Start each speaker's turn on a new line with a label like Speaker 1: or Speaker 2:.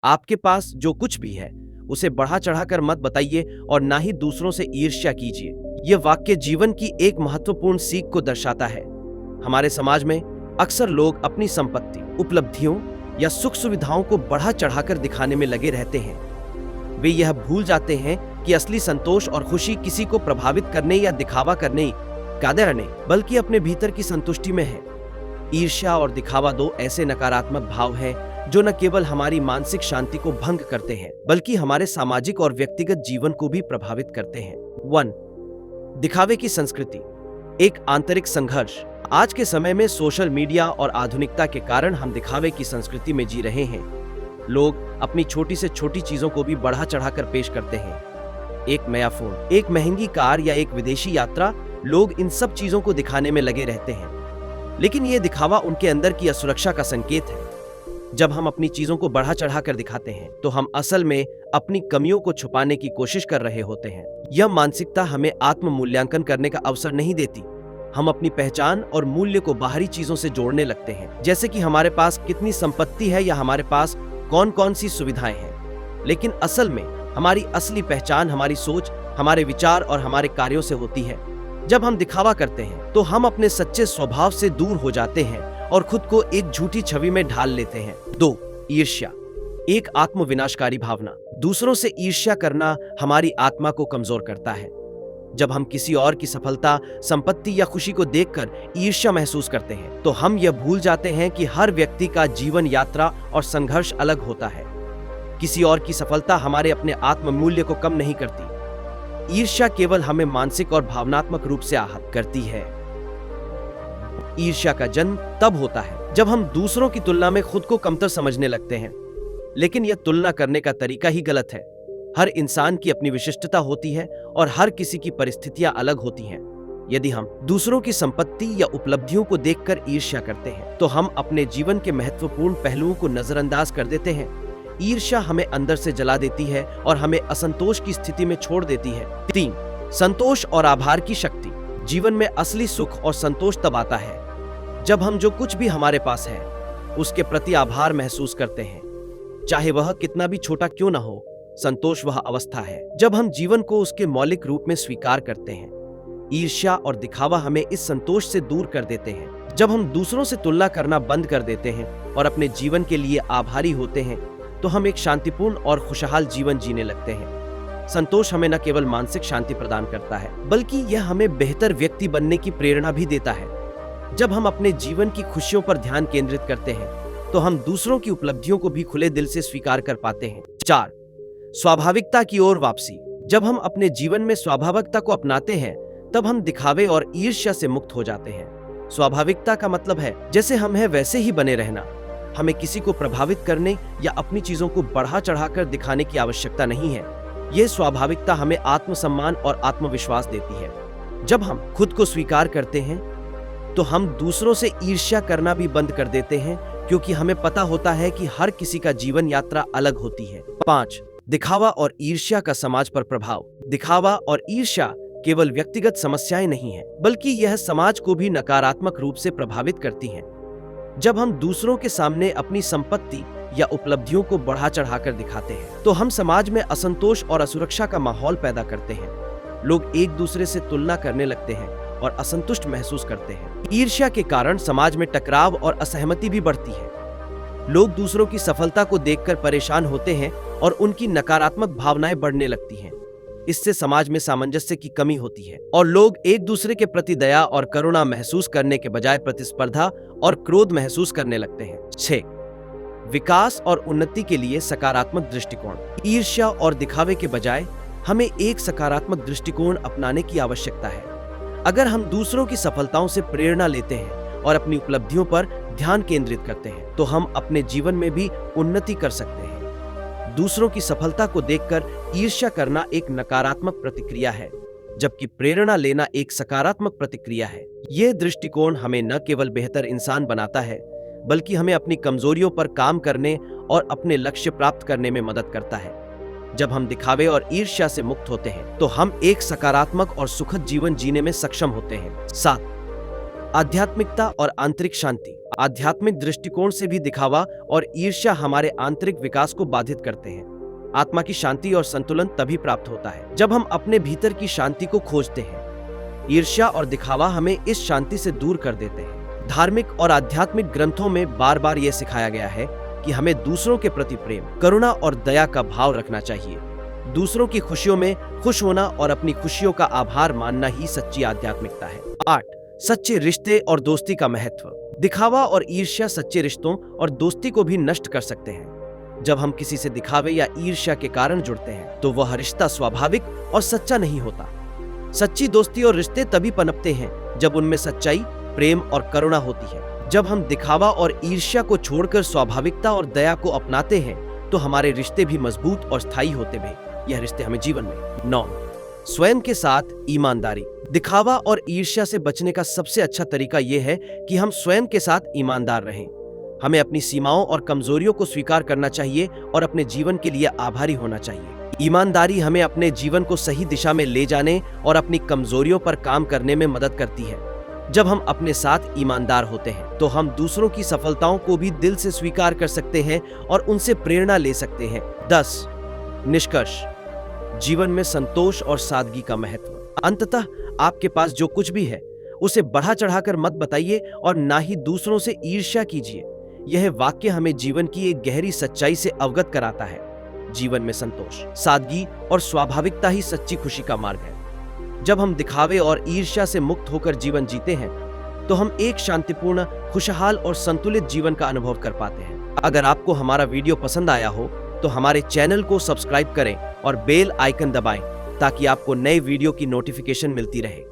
Speaker 1: आपके पास जो कुछ भी है उसे बढ़ा चढ़ाकर मत बताइए और ना ही दूसरों से ईर्ष्या कीजिए। यह वाक्य जीवन की एक महत्वपूर्ण सीख को दर्शाता है। हमारे समाज में अक्सर लोग अपनी संपत्ति, उपलब्धियों या सुख सुविधाओं को बढ़ा चढ़ाकर दिखाने में लगे रहते हैं। वे यह भूल जाते हैं कि असली संतोष और खुशी किसी को प्रभावित करने या दिखावा करने का नहीं, बल्कि अपने भीतर की संतुष्टि में है। ईर्ष्या और दिखावा दो ऐसे नकारात्मक भाव हैं जो न केवल हमारी मानसिक शांति को भंग करते हैं, बल्कि हमारे सामाजिक और व्यक्तिगत जीवन को भी प्रभावित करते हैं। 1. दिखावे की संस्कृति, एक आंतरिक संघर्ष। आज के समय में सोशल मीडिया और आधुनिकता के कारण हम दिखावे की संस्कृति में जी रहे हैं। लोग अपनी छोटी से छोटी चीजों को भी बढ़ा चढ़ाकर पेश करते हैं। एक नया फोन, एक महंगी कार या एक विदेशी यात्रा, लोग इन सब चीजों को दिखाने में लगे रहते हैं। लेकिन यह दिखावा उनके अंदर की असुरक्षा का संकेत है। जब हम अपनी चीजों को बढ़ा चढ़ाकर दिखाते हैं तो हम असल में अपनी कमियों को छुपाने की कोशिश कर रहे होते हैं। यह मानसिकता हमें आत्म मूल्यांकन करने का अवसर नहीं देती। हम अपनी पहचान और मूल्य को बाहरी चीजों से जोड़ने लगते हैं, जैसे कि हमारे पास कितनी संपत्ति है या हमारे पास कौन कौन सी सुविधाएं हैं। लेकिन असल में हमारी असली पहचान हमारी सोच, हमारे विचार और हमारे कार्यों से होती है। जब हम दिखावा करते हैं तो हम अपने सच्चे स्वभाव से दूर हो जाते हैं और खुद को एक झूठी छवि में ढाल लेते हैं। 2. ईर्ष्या, एक आत्म विनाशकारी भावना। दूसरों से ईर्ष्या करना हमारी आत्मा को कमजोर करता है। जब हम किसी और की सफलता, संपत्ति या खुशी को देखकर ईर्ष्या महसूस करते हैं तो हम यह भूल जाते हैं कि हर व्यक्ति का जीवन यात्रा और संघर्ष अलग होता है। किसी और की सफलता हमारे अपने आत्म मूल्य को कम नहीं करती। ईर्ष्या केवल हमें मानसिक और भावनात्मक रूप से आहत करती है। ईर्ष्या का जन्म तब होता है जब हम दूसरों की तुलना में खुद को कमतर समझने लगते हैं। लेकिन यह तुलना करने का तरीका ही गलत है। हर इंसान की अपनी विशिष्टता होती है और हर किसी की परिस्थितियां अलग होती हैं। यदि हम दूसरों की संपत्ति या उपलब्धियों को देखकर ईर्ष्या करते हैं तो हम अपने जीवन के महत्वपूर्ण पहलुओं को नजरअंदाज कर देते हैं। ईर्ष्या हमें अंदर से जला देती है और हमें असंतोष की स्थिति में छोड़ देती है। 3. संतोष और आभार की शक्ति। जीवन में असली सुख और संतोष तब आता है जब हम जो कुछ भी हमारे पास है उसके प्रति आभार महसूस करते हैं, चाहे वह कितना भी छोटा क्यों ना हो। संतोष वह अवस्था है जब हम जीवन को उसके मौलिक रूप में स्वीकार करते हैं। ईर्ष्या और दिखावा हमें इस संतोष से दूर कर देते हैं। जब हम दूसरों से तुलना करना बंद कर देते हैं और अपने जीवन के लिए आभारी होते हैं तो हम एक शांतिपूर्ण और खुशहाल जीवन जीने लगते हैं। संतोष हमें न केवल मानसिक शांति प्रदान करता है बल्कि यह हमें बेहतर व्यक्ति बनने की प्रेरणा भी देता है। जब हम अपने जीवन की खुशियों पर ध्यान केंद्रित करते हैं तो हम दूसरों की उपलब्धियों को भी खुले दिल से स्वीकार कर पाते हैं। 4. स्वाभाविकता की ओर वापसी। जब हम अपने जीवन में स्वाभाविकता को अपनाते हैं तब हम दिखावे और ईर्ष्या से मुक्त हो जाते हैं। स्वाभाविकता का मतलब है जैसे हम हैं वैसे ही बने रहना। हमें किसी को प्रभावित करने या अपनी चीजों को बढ़ा चढ़ाकर दिखाने की आवश्यकता नहीं है। यह स्वाभाविकता हमें आत्मसम्मान और आत्मविश्वास देती है। जब हम खुद को स्वीकार करते हैं तो हम दूसरों से ईर्ष्या करना भी बंद कर देते हैं, क्योंकि हमें पता होता है कि हर किसी का जीवन यात्रा अलग होती है। 5. दिखावा और ईर्ष्या का समाज पर प्रभाव। दिखावा और ईर्ष्या केवल व्यक्तिगत समस्याएं नहीं है, बल्कि यह समाज को भी नकारात्मक रूप से प्रभावित करती हैं। जब हम दूसरों के सामने अपनी संपत्ति या उपलब्धियों को बढ़ा चढ़ाकर दिखाते हैं तो हम समाज में असंतोष और असुरक्षा का माहौल पैदा करते हैं। लोग एक दूसरे से तुलना करने लगते हैं और असंतुष्ट महसूस करते हैं। ईर्ष्या के कारण समाज में टकराव और असहमति भी बढ़ती है। लोग दूसरों की सफलता को देखकर परेशान होते हैं और उनकी नकारात्मक भावनाएं बढ़ने लगती हैं। इससे समाज में सामंजस्य की कमी होती है और लोग एक दूसरे के प्रति दया और करुणा महसूस करने के बजाय प्रतिस्पर्धा और क्रोध महसूस करने लगते हैं। 6. विकास और उन्नति के लिए सकारात्मक दृष्टिकोण। ईर्ष्या और दिखावे के बजाय हमें एक सकारात्मक दृष्टिकोण अपनाने की आवश्यकता है। अगर हम दूसरों की सफलताओं से प्रेरणा लेते हैं और अपनी उपलब्धियों पर ध्यान केंद्रित करते हैं तो हम अपने जीवन में भी उन्नति कर सकते हैं। दूसरों की सफलता को देखकर ईर्ष्या करना एक नकारात्मक प्रतिक्रिया है, जबकि प्रेरणा लेना एक सकारात्मक प्रतिक्रिया है। यह दृष्टिकोण हमें न केवल बेहतर इंसान बनाता है, बल्कि हमें अपनी कमजोरियों पर काम करने और अपने लक्ष्य प्राप्त करने में मदद करता है। जब हम दिखावे और ईर्ष्या से मुक्त होते हैं तो हम एक सकारात्मक और सुखद जीवन जीने में सक्षम होते हैं। 7. आध्यात्मिकता और आंतरिक शांति। आध्यात्मिक दृष्टिकोण से भी दिखावा और ईर्ष्या हमारे आंतरिक विकास को बाधित करते हैं। आत्मा की शांति और संतुलन तभी प्राप्त होता है जब हम अपने भीतर की शांति को खोजते हैं। ईर्ष्या और दिखावा हमें इस शांति से दूर कर देते हैं। धार्मिक और आध्यात्मिक ग्रंथों में बार बार यह सिखाया गया है कि हमें दूसरों के प्रति प्रेम, करुणा और दया का भाव रखना चाहिए। दूसरों की खुशियों में खुश होना और अपनी खुशियों का आभार मानना ही सच्ची आध्यात्मिकता है। 8. सच्चे रिश्ते और दोस्ती का महत्व। दिखावा और ईर्ष्या सच्चे रिश्तों और दोस्ती को भी नष्ट कर सकते हैं। जब हम किसी से दिखावे या ईर्ष्या के कारण जुड़ते हैं तो वह रिश्ता स्वाभाविक और सच्चा नहीं होता। सच्ची दोस्ती और रिश्ते तभी पनपते हैं जब उनमें सच्चाई, प्रेम और करुणा होती है। जब हम दिखावा और ईर्ष्या को छोड़कर स्वाभाविकता और दया को अपनाते हैं तो हमारे रिश्ते भी मजबूत और स्थायी होते हैं। यह रिश्ते हमें जीवन में। 9. स्वयं के साथ ईमानदारी। दिखावा और ईर्ष्या से बचने का सबसे अच्छा तरीका यह है कि हम स्वयं के साथ ईमानदार रहें। हमें अपनी सीमाओं और कमजोरियों को स्वीकार करना चाहिए और अपने जीवन के लिए आभारी होना चाहिए। ईमानदारी हमें अपने जीवन को सही दिशा में ले जाने और अपनी कमजोरियों पर काम करने में मदद करती है। जब हम अपने साथ ईमानदार होते हैं तो हम दूसरों की सफलताओं को भी दिल से स्वीकार कर सकते हैं और उनसे प्रेरणा ले सकते हैं। 10. निष्कर्ष। जीवन में संतोष और सादगी का महत्व। अंततः आपके पास जो कुछ भी है उसे बढ़ा चढ़ाकर मत बताइए और ना ही दूसरों से ईर्ष्या कीजिए। यह वाक्य हमें जीवन की एक गहरी सच्चाई से अवगत कराता है। जीवन में संतोष, सादगी और स्वाभाविकता ही सच्ची खुशी का मार्ग है। जब हम दिखावे और ईर्ष्या से मुक्त होकर जीवन जीते हैं तो हम एक शांतिपूर्ण, खुशहाल और संतुलित जीवन का अनुभव कर पाते हैं। अगर आपको हमारा वीडियो पसंद आया हो तो हमारे चैनल को सब्सक्राइब करें और बेल आइकन दबाएं ताकि आपको नए वीडियो की नोटिफिकेशन मिलती रहे।